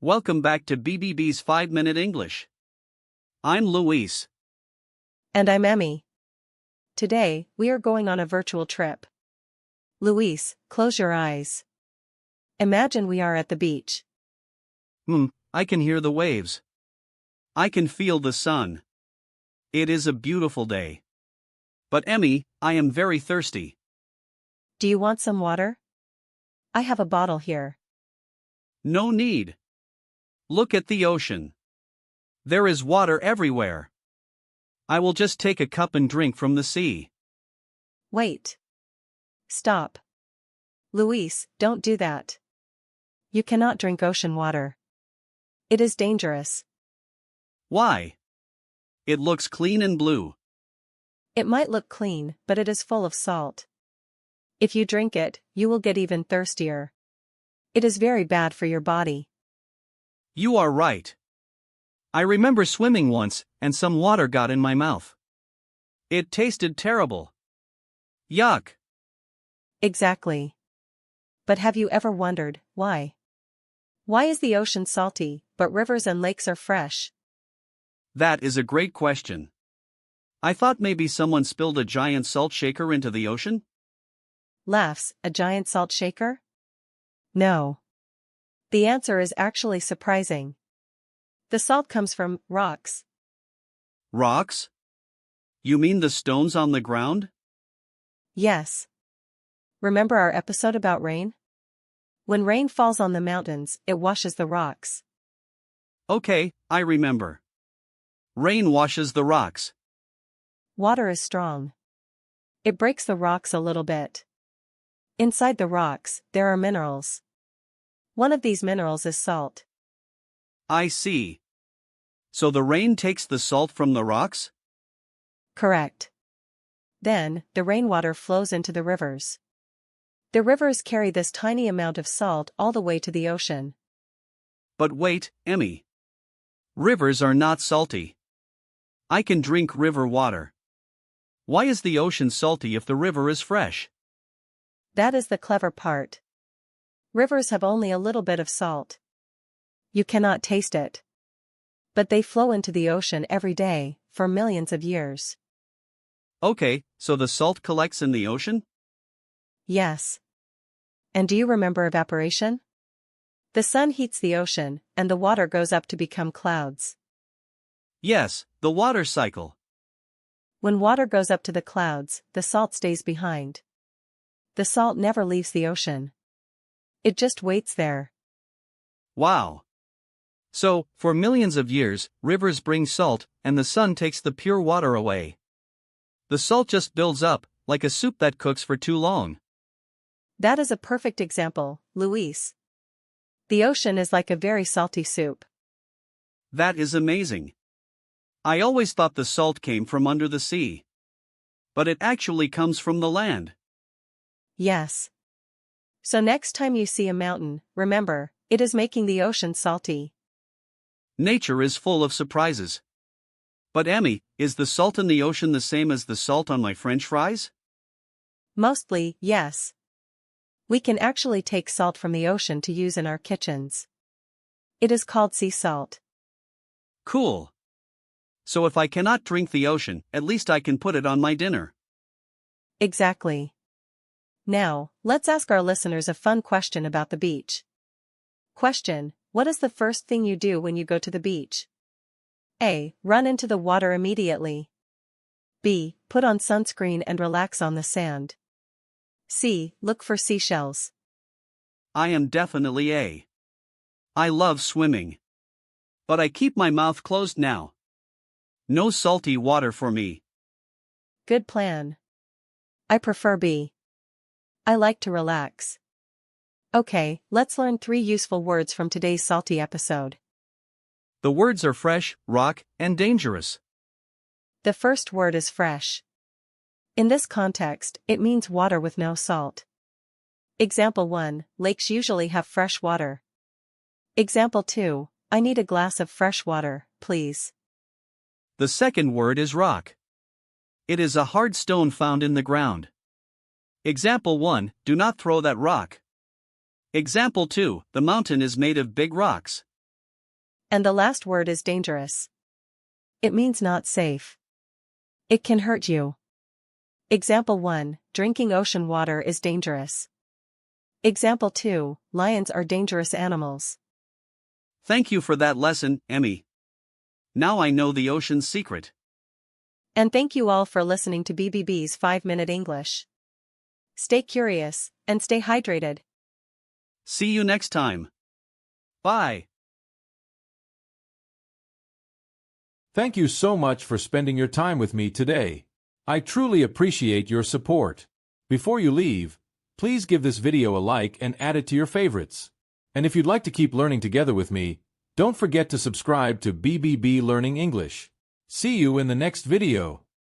Welcome back to BBB's 5-Minute English. I'm Luis. And I'm Emmy. Today, we are going on a virtual trip. Luis, close your eyes. Imagine we are at the beach. I can hear the waves. I can feel the sun. It is a beautiful day. But Emmy, I am very thirsty. Do you want some water? I have a bottle here. No need. Look at the ocean. There is water everywhere. I will just take a cup and drink from the sea. Wait. Stop. Luis, don't do that. You cannot drink ocean water. It is dangerous. Why? It looks clean and blue. It might look clean, but it is full of salt. If you drink it, you will get even thirstier. It is very bad for your body. You are right. I remember swimming once, and some water got in my mouth. It tasted terrible. Yuck. Exactly. But have you ever wondered, why? Why is the ocean salty, but rivers and lakes are fresh? That is a great question. I thought maybe someone spilled a giant salt shaker into the ocean? Laughs, a giant salt shaker? No. The answer is actually surprising. The salt comes from rocks. Rocks? You mean the stones on the ground? Yes. Remember our episode about rain? When rain falls on the mountains, it washes the rocks. Okay, I remember. Rain washes the rocks. Water is strong. It breaks the rocks a little bit. Inside the rocks, there are minerals. One of these minerals is salt. I see. So the rain takes the salt from the rocks? Correct. Then, the rainwater flows into the rivers. The rivers carry this tiny amount of salt all the way to the ocean. But wait, Emmy. Rivers are not salty. I can drink river water. Why is the ocean salty if the river is fresh? That is the clever part. Rivers have only a little bit of salt. You cannot taste it. But they flow into the ocean every day, for millions of years. Okay, so the salt collects in the ocean? Yes. And do you remember evaporation? The sun heats the ocean, and the water goes up to become clouds. Yes, the water cycle. When water goes up to the clouds, the salt stays behind. The salt never leaves the ocean. It just waits there. Wow. So, for millions of years, rivers bring salt, and the sun takes the pure water away. The salt just builds up, like a soup that cooks for too long. That is a perfect example, Luis. The ocean is like a very salty soup. That is amazing. I always thought the salt came from under the sea. But it actually comes from the land. Yes. So next time you see a mountain, remember, it is making the ocean salty. Nature is full of surprises. But Emmy, is the salt in the ocean the same as the salt on my French fries? Mostly, yes. We can actually take salt from the ocean to use in our kitchens. It is called sea salt. Cool. So if I cannot drink the ocean, at least I can put it on my dinner. Exactly. Now, let's ask our listeners a fun question about the beach. Question: what is the first thing you do when you go to the beach? A. Run into the water immediately. B. Put on sunscreen and relax on the sand. C. Look for seashells. I am definitely A. I love swimming. But I keep my mouth closed now. No salty water for me. Good plan. I prefer B. I like to relax. Okay, let's learn 3 useful words from today's salty episode. The words are fresh, rock, and dangerous. The first word is fresh. In this context, it means water with no salt. Example 1, lakes usually have fresh water. Example 2, I need a glass of fresh water, please. The second word is rock. It is a hard stone found in the ground. Example 1, do not throw that rock. Example 2, the mountain is made of big rocks. And the last word is dangerous. It means not safe. It can hurt you. Example 1, drinking ocean water is dangerous. Example 2, lions are dangerous animals. Thank you for that lesson, Emmy. Now I know the ocean's secret. And thank you all for listening to BBB's 5-Minute English. Stay curious, and stay hydrated. See you next time. Bye. Thank you so much for spending your time with me today. I truly appreciate your support. Before you leave, please give this video a like and add it to your favorites. And if you'd like to keep learning together with me, don't forget to subscribe to BBB Learning English. See you in the next video.